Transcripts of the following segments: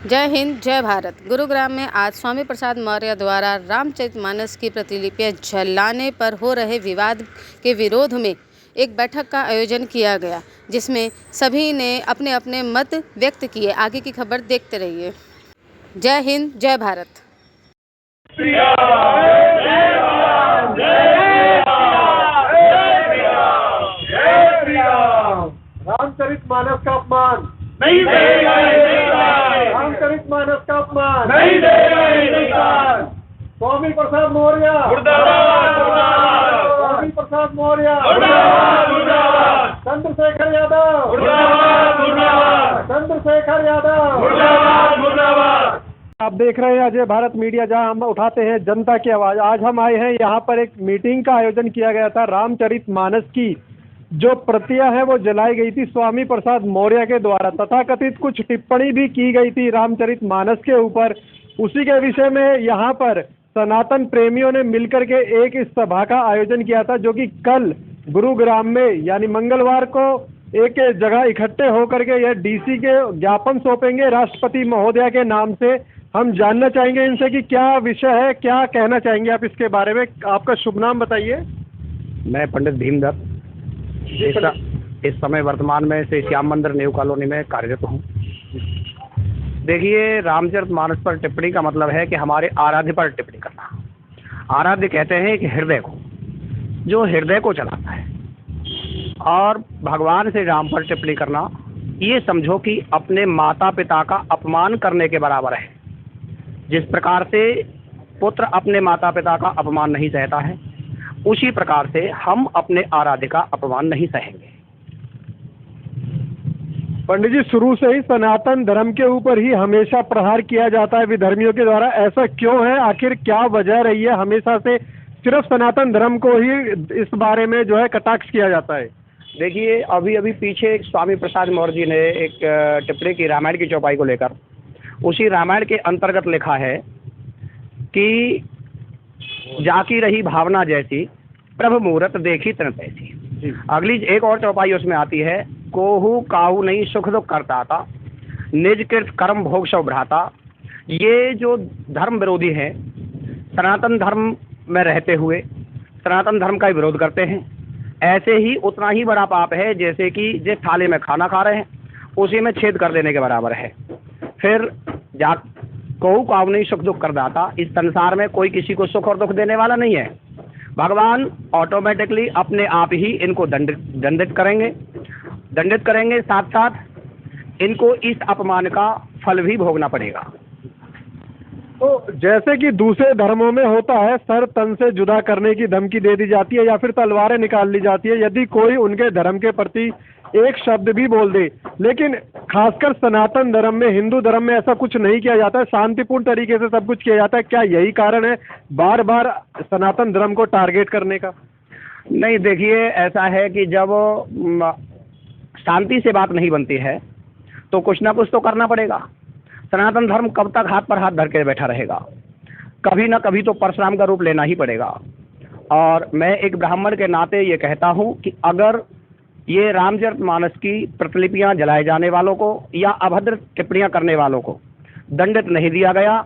जय हिंद, जय भारत। गुरुग्राम में आज स्वामी प्रसाद मौर्य द्वारा रामचरितमानस की प्रतिलिपियां जलाने पर हो रहे विवाद के विरोध में एक बैठक का आयोजन किया गया, जिसमें सभी ने अपने अपने मत व्यक्त किए। आगे की खबर देखते रहिए। जय हिंद, जय भारत। रामचरितमानस का अपमान नहीं देगा। रामचरितमानस का अपमान नहीं देगा। स्वामी प्रसाद मौर्य मुर्दाबाद, मुर्दाबाद। स्वामी प्रसाद मौर्य मुर्दाबाद, मुर्दाबाद। चंद्रशेखर यादव मुर्दाबाद, मुर्दाबाद। चंद्रशेखर यादव मुर्दाबाद, मुर्दाबाद। आप देख रहे हैं अजय भारत मीडिया, जहां हम उठाते हैं जनता की आवाज। आज हम आए हैं यहाँ पर एक मीटिंग का आयोजन किया गया था। रामचरितमानस की जो प्रतियां है वो जलाई गई थी स्वामी प्रसाद मौर्य के द्वारा। तथाकथित कुछ टिप्पणी भी की गई थी रामचरितमानस के ऊपर। उसी के विषय में यहाँ पर सनातन प्रेमियों ने मिलकर के एक इस सभा का आयोजन किया था, जो कि कल गुरुग्राम में यानी मंगलवार को एक जगह इकट्ठे होकर के यह डीसी के ज्ञापन सौंपेंगे राष्ट्रपति महोदया के नाम से। हम जानना चाहेंगे इनसे कि क्या विषय है, क्या कहना चाहेंगे आप इसके बारे में। आपका शुभ नाम बताइए। मैं पंडित भीमदत्त इस समय वर्तमान में श्री श्याम मंदिर न्यू कॉलोनी में कार्यरत हूँ। देखिए, रामचरितमानस पर टिप्पणी का मतलब है कि हमारे आराध्य पर टिप्पणी करना। आराध्य कहते हैं कि हृदय को, जो हृदय को चलाता है, और भगवान श्री राम पर टिप्पणी करना ये समझो कि अपने माता पिता का अपमान करने के बराबर है। जिस प्रकार से पुत्र अपने माता पिता का अपमान नहीं सहता है, उसी प्रकार से हम अपने आराध्य का अपमान नहीं सहेंगे। पंडित जी, शुरू से ही सनातन धर्म के ऊपर ही हमेशा प्रहार किया जाता है विधर्मियों के द्वारा। ऐसा क्यों है? आखिर क्या वजह रही है हमेशा से सिर्फ सनातन धर्म को ही इस बारे में जो है कटाक्ष किया जाता है? देखिए, अभी पीछे एक स्वामी प्रसाद मौर्य जी ने एक टिप्पणी की रामायण की चौपाई को लेकर। उसी रामायण के अंतर्गत लिखा है कि जाकी रही भावना जैसी, प्रभु मूरत देखी तन तैसी। अगली एक और चौपाई उसमें आती है, कोहू काहू नहीं सुख दुख करता था, निज कृत कर्म भोग सौ भ्राता। ये जो धर्म विरोधी हैं, सनातन धर्म में रहते हुए सनातन धर्म का विरोध करते हैं, ऐसे ही उतना ही बड़ा पाप है जैसे कि जिस थाली में खाना खा रहे हैं उसी में छेद कर देने के बराबर है। फिर जा कोहू काहू नहीं सुख दुख कर दाता। इस संसार में कोई किसी को सुख और दुख देने वाला नहीं है। भगवान ऑटोमेटिकली अपने आप ही इनको दंडित करेंगे। साथ साथ इनको इस अपमान का फल भी भोगना पड़ेगा। तो जैसे कि दूसरे धर्मों में होता है, सर तन से जुदा करने की धमकी दे दी जाती है या फिर तलवारें निकाल ली जाती है यदि कोई उनके धर्म के प्रति एक शब्द भी बोल दे। लेकिन खासकर सनातन धर्म में, हिंदू धर्म में ऐसा कुछ नहीं किया जाता है। शांतिपूर्ण तरीके से सब कुछ किया जाता है। क्या यही कारण है बार बार सनातन धर्म को टारगेट करने का? नहीं, देखिए, ऐसा है कि जब शांति से बात नहीं बनती है तो कुछ ना कुछ तो करना पड़ेगा। सनातन धर्म कब तक हाथ पर हाथ धर के बैठा रहेगा? कभी ना कभी तो परशुराम का रूप लेना ही पड़ेगा। और मैं एक ब्राह्मण के नाते ये कहता हूँ कि अगर ये रामचरितमानस की प्रतिलिपियां जलाए जाने वालों को या अभद्र टिप्पणियां करने वालों को दंडित नहीं दिया गया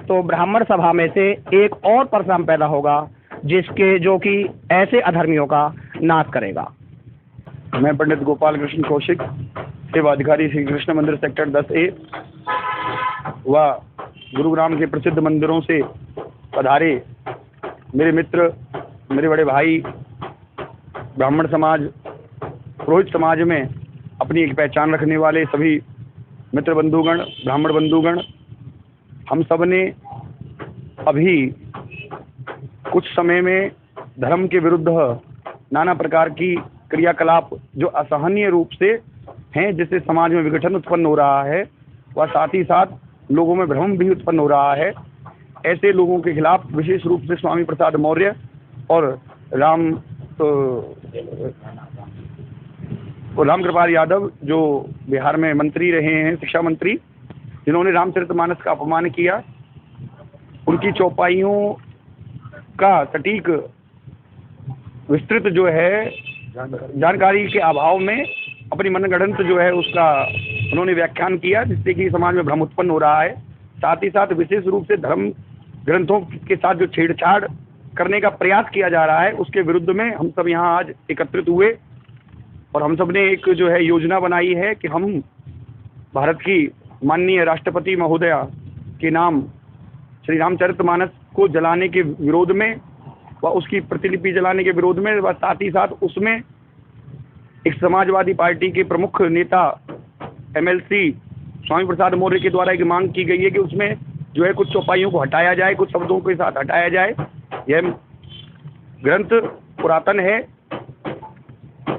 तो ब्राह्मण सभा में से एक और परशुराम पैदा होगा जो कि ऐसे अधर्मियों का नाश करेगा। मैं पंडित गोपाल कृष्ण कौशिक, सेवा अधिकारी श्री कृष्ण मंदिर सेक्टर 10A व गुरुग्राम के प्रसिद्ध मंदिरों से पधारे मेरे मित्र, मेरे बड़े भाई, ब्राह्मण समाज, पुरोहित समाज में अपनी एक पहचान रखने वाले सभी मित्र बंधुगण, ब्राह्मण बंधुगण, हम सब ने अभी कुछ समय में धर्म के विरुद्ध नाना प्रकार की क्रियाकलाप जो असहनीय रूप से हैं, जिससे समाज में विघटन उत्पन्न हो रहा है व साथ ही साथ लोगों में भ्रम भी उत्पन्न हो रहा है, ऐसे लोगों के खिलाफ विशेष रूप से स्वामी प्रसाद मौर्य और रामकृपाल यादव, जो बिहार में मंत्री रहे हैं, शिक्षा मंत्री, जिन्होंने रामचरितमानस का अपमान किया, उनकी चौपाइयों का सटीक विस्तृत जो है जानकारी के अभाव में अपनी मनगढ़ंत जो है उसका उन्होंने व्याख्यान किया, जिससे कि समाज में भ्रम उत्पन्न हो रहा है। साथ ही साथ विशेष रूप से धर्म ग्रंथों के साथ जो छेड़छाड़ करने का प्रयास किया जा रहा है, उसके विरुद्ध में हम सब यहाँ आज एकत्रित हुए और हम सब ने एक जो है योजना बनाई है कि हम भारत की माननीय राष्ट्रपति महोदया के नाम श्री रामचरितमानस को जलाने के विरोध में व उसकी प्रतिलिपि जलाने के विरोध में व साथ ही साथ उसमें एक समाजवादी पार्टी के प्रमुख नेता MLC स्वामी प्रसाद मौर्य के द्वारा एक मांग की गई है कि उसमें जो है कुछ चौपाइयों को हटाया जाए, कुछ शब्दों के साथ हटाया जाए। यह ग्रंथ पुरातन है,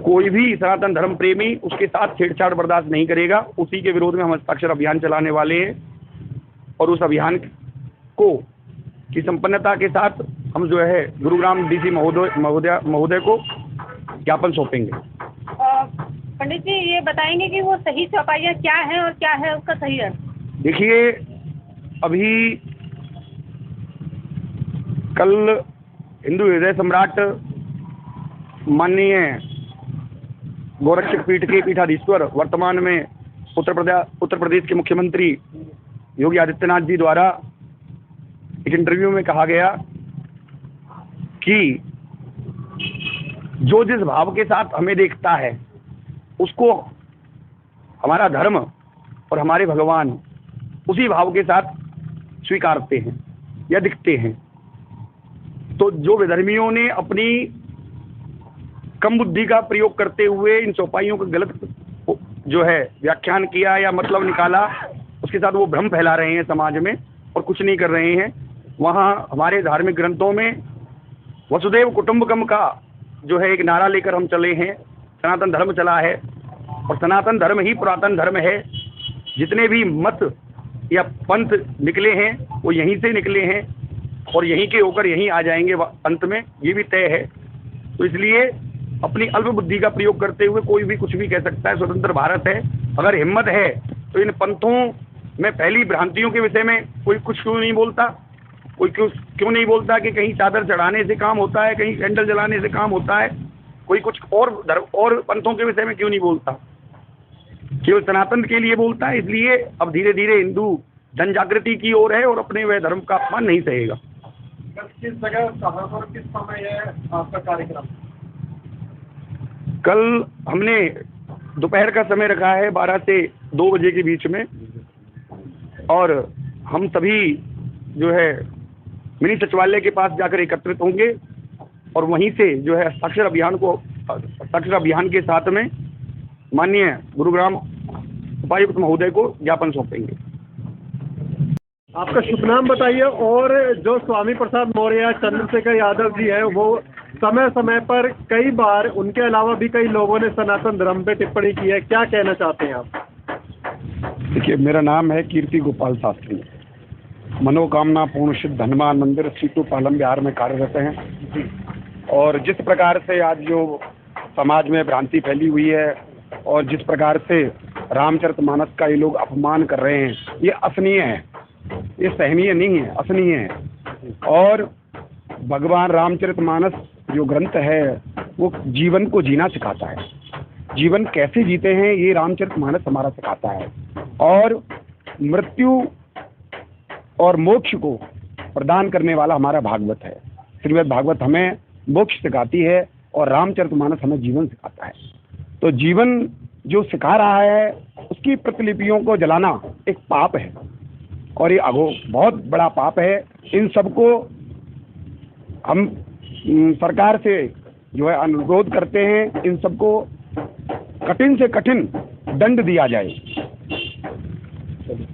कोई भी सनातन धर्म प्रेमी उसके साथ छेड़छाड़ बर्दाश्त नहीं करेगा। उसी के विरोध में हम हस्ताक्षर अभियान चलाने वाले हैं और उस अभियान को की संपन्नता के साथ हम जो है गुरुग्राम DC महोदय को ज्ञापन सौंपेंगे। पंडित जी, ये बताएंगे कि वो सही चौपाइयाँ क्या हैं और क्या है उसका सही अर्थ? देखिए, अभी कल हिंदू हृदय सम्राट माननीय गोरक्षक पीठ के पीठाधीश्वर वर्तमान में उत्तर प्रदेश के मुख्यमंत्री योगी आदित्यनाथ जी द्वारा एक इंटरव्यू में कहा गया कि जो जिस भाव के साथ हमें देखता है उसको हमारा धर्म और हमारे भगवान उसी भाव के साथ स्वीकारते हैं या दिखते हैं। तो जो विधर्मियों ने अपनी कम बुद्धि का प्रयोग करते हुए इन चौपाइयों का गलत जो है व्याख्यान किया या मतलब निकाला, उसके साथ वो भ्रम फैला रहे हैं समाज में और कुछ नहीं कर रहे हैं। वहाँ हमारे धार्मिक ग्रंथों में वसुदेव कुटुंबकम का जो है एक नारा लेकर हम चले हैं। सनातन धर्म चला है और सनातन धर्म ही पुरातन धर्म है। जितने भी मत या पंथ निकले हैं वो यहीं से निकले हैं और यहीं के होकर यहीं आ जाएंगे अंत में, ये भी तय है। तो इसलिए अपनी अल्प बुद्धि का प्रयोग करते हुए कोई भी कुछ भी कह सकता है। स्वतंत्र भारत है, अगर हिम्मत है तो इन पंथों में फैली भ्रांतियों के विषय में कोई कुछ क्यों नहीं बोलता? कोई क्यों नहीं बोलता कि कहीं चादर चढ़ाने से काम होता है, कहीं कैंडल जलाने से काम होता है? कोई कुछ और पंथों के विषय में क्यों नहीं बोलता? केवल सनातन के लिए बोलता है। इसलिए अब धीरे धीरे हिंदू जन जागृति की ओर है और अपने वह धर्म का अपमान नहीं सहेगा। किस जगह, कहाँ पर, किस समय है आपका कार्यक्रम? कल हमने दोपहर का समय रखा है 12 से 2 बजे के बीच में, और हम सभी जो है मिनी सचिवालय के पास जाकर एकत्रित होंगे और वहीं से जो है हस्ताक्षर अभियान के साथ में माननीय गुरुग्राम उपायुक्त महोदय को ज्ञापन सौंपेंगे। आपका शुभ नाम बताइए। और जो स्वामी प्रसाद मौर्य चंद्रशेखर यादव जी हैं, वो समय समय पर कई बार, उनके अलावा भी कई लोगों ने सनातन धर्म पे टिप्पणी की है, क्या कहना चाहते हैं आप? देखिए, मेरा नाम है कीर्ति गोपाल शास्त्री। मनोकामना पूर्ण सिद्ध हनुमान मंदिर सीतूपालम बिहार में कार्यरत हैं। और जिस प्रकार से आज जो समाज में भ्रांति फैली हुई है और जिस प्रकार से रामचरितमानस का ये लोग अपमान कर रहे हैं, ये असहनीय है, ये सहनीय नहीं है, असहनीय है। और भगवान रामचरितमानस जो ग्रंथ है वो जीवन को जीना सिखाता है। जीवन कैसे जीते हैं ये रामचरितमानस हमारा सिखाता है। और मृत्यु और मोक्ष को प्रदान करने वाला हमारा भागवत है। श्रीमद् भागवत हमें मोक्ष सिखाती है और रामचरितमानस हमें जीवन सिखाता है। तो जीवन जो सिखा रहा है उसकी प्रतिलिपियों को जलाना एक पाप है और ये बहुत बड़ा पाप है। इन सबको हम सरकार से जो है अनुरोध करते हैं, इन सबको कठिन से कठिन दंड दिया जाए।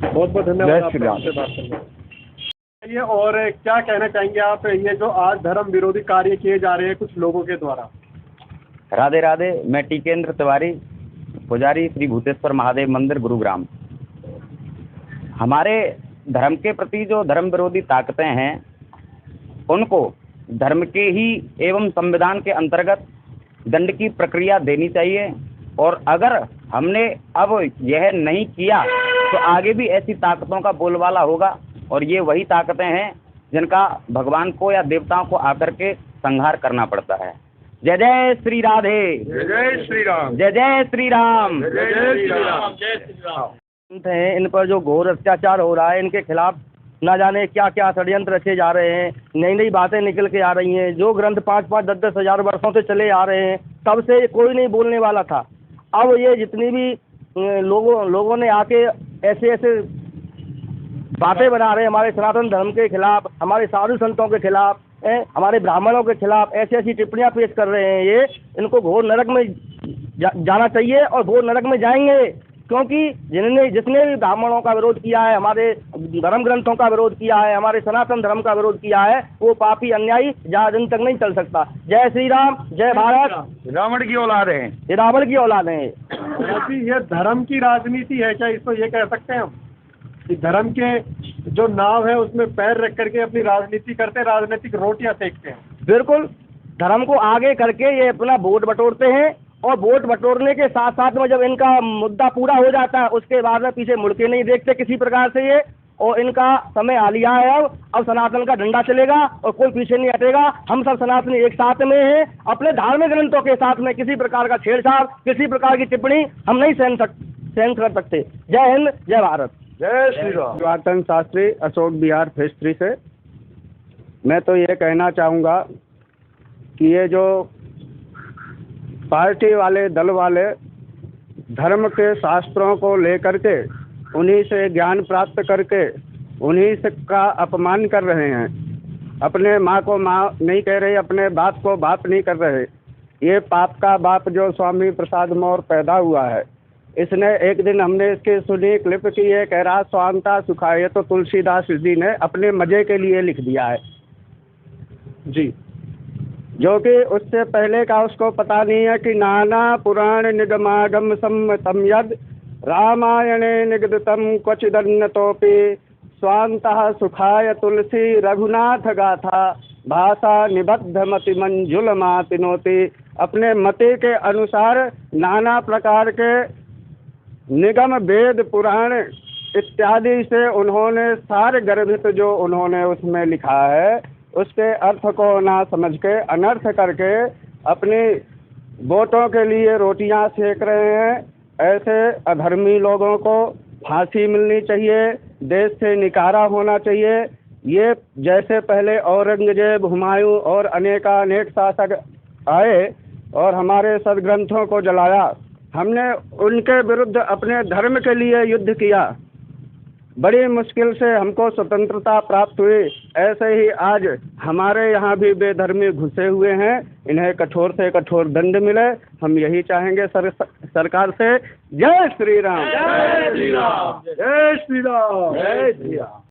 बहुत बहुत धन्यवाद। जय श्री राम। आपसे बात करने। और क्या कहना चाहेंगे आप, ये जो आज धर्म विरोधी कार्य किए जा रहे हैं कुछ लोगों के द्वारा? राधे राधे। मैं टीकेंद्र तिवारी, पुजारी श्री भूतेश्वर महादेव मंदिर गुरुग्राम। हमारे धर्म के प्रति जो धर्म विरोधी ताकतें हैं उनको धर्म के ही एवं संविधान के अंतर्गत दंड की प्रक्रिया देनी चाहिए। और अगर हमने अब यह नहीं किया तो आगे भी ऐसी ताकतों का बोलबाला होगा और ये वही ताकतें हैं जिनका भगवान को या देवताओं को आकर के संहार करना पड़ता है। जय जय श्री राधे, जय जय श्री राम, जय जय श्री राम। जय जय श्री राम। जय श्री राम। हैं इन पर जो घोर अत्याचार हो रहा है, इनके खिलाफ ना जाने क्या क्या षड्यंत्र रचे जा रहे हैं, नई नई बातें निकल के आ रही हैं। जो ग्रंथ 5-5, 10-10 हजार वर्षों से चले आ रहे हैं, तब से कोई नहीं बोलने वाला था। अब ये जितनी भी लोगों ने आके ऐसे ऐसे बातें बना रहे हैं हमारे सनातन धर्म के खिलाफ, हमारे साधु संतों के खिलाफ, हमारे ब्राह्मणों के खिलाफ ऐसी ऐसी टिप्पणियां पेश कर रहे हैं। ये इनको घोर नरक में जाना चाहिए और घोर नरक में जाएंगे, क्योंकि जिसने भी ब्राह्मणों का विरोध किया है, हमारे धर्म ग्रंथों का विरोध किया है, हमारे सनातन धर्म का विरोध किया है, वो पापी अन्यायी ज़्यादा दिन तक नहीं चल सकता। जय श्री राम, जय भारत। रावण की औलाद है, ये रावण की औलाद है। ये धर्म की राजनीति है क्या? इसको ये कह सकते हैं हम कि धर्म के जो नाव है उसमें पैर रख करके अपनी राजनीति करते हैं, राजनीतिक रोटियां सेकते हैं। बिल्कुल, धर्म को आगे करके ये अपना वोट बटोरते हैं, और वोट बटोरने के साथ साथ में जब इनका मुद्दा पूरा हो जाता है, उसके बाद में पीछे मुड़ के नहीं देखते किसी प्रकार से ये। और इनका समय आ लिया है, अब सनातन का डंडा चलेगा और कोई पीछे नहीं हटेगा। हम सब सनातनी एक साथ में हैं, अपने धार्मिक ग्रंथों के साथ में किसी प्रकार का छेड़छाड़, किसी प्रकार की टिप्पणी हम नहीं सहन कर सकते। जय हिंद, जय भारत। जय श्री राम। पुरातन शास्त्री, अशोक विहार फेज 3 से मैं तो ये कहना चाहूँगा कि ये जो पार्टी वाले, दल वाले धर्म के शास्त्रों को लेकर के उन्हीं से ज्ञान प्राप्त करके उन्हीं से का अपमान कर रहे हैं। अपने माँ को माँ नहीं कह रहे, अपने बाप को बाप नहीं कर रहे। ये पाप का बाप जो स्वामी प्रसाद मौर्य पैदा हुआ है, इसने एक दिन हमने इसकी सुनी क्लिप की, ये कह रहा स्वांता सुखाए, तो तुलसीदास जी ने अपने मजे के लिए लिख दिया है जी, जो कि उससे पहले का उसको पता नहीं है कि नाना पुराण निगमागम सम्मतम यद रामायणे निगदितम क्वचिदन्यतोपि स्वांतः सुखाय तुलसी रघुनाथ गाथा भाषा निबद्ध मति मंजुल मातिनोति। अपने मति के अनुसार नाना प्रकार के निगम, वेद, पुराण इत्यादि से उन्होंने सारे गर्भित जो उन्होंने उसमें लिखा है, उसके अर्थ को ना समझ के अनर्थ करके अपनी वोटों के लिए रोटियां सेक रहे हैं। ऐसे अधर्मी लोगों को फांसी मिलनी चाहिए, देश से निकारा होना चाहिए। ये जैसे पहले औरंगजेब, हुमायूं और अनेकानेक शासक आए और हमारे सदग्रंथों को जलाया, हमने उनके विरुद्ध अपने धर्म के लिए युद्ध किया, बड़ी मुश्किल से हमको स्वतंत्रता प्राप्त हुई। ऐसे ही आज हमारे यहाँ भी बेधर्मी घुसे हुए हैं, इन्हें कठोर से कठोर दंड मिले, हम यही चाहेंगे सरकार से। जय श्री राम, जय श्री राम, जय श्री राम, जय श्री राम।